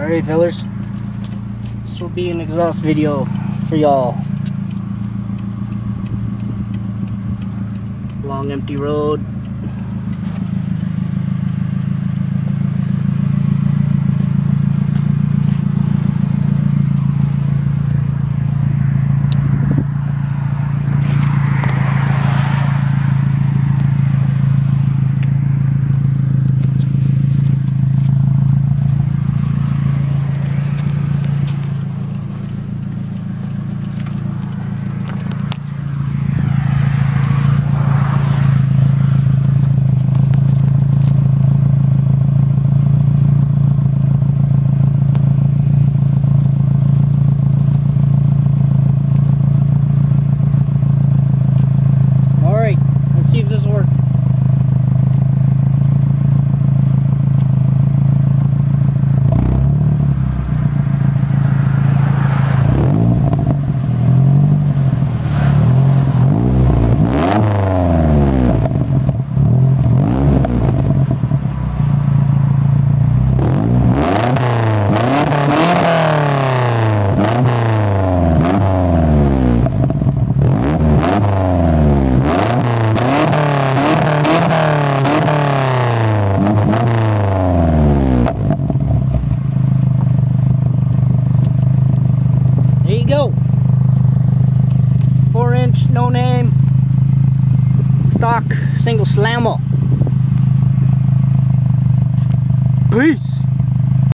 Alright fellas, this will be an exhaust video for y'all. Long empty road. See if this will work. There you go. 4-inch, no name, stock single slammer. Peace.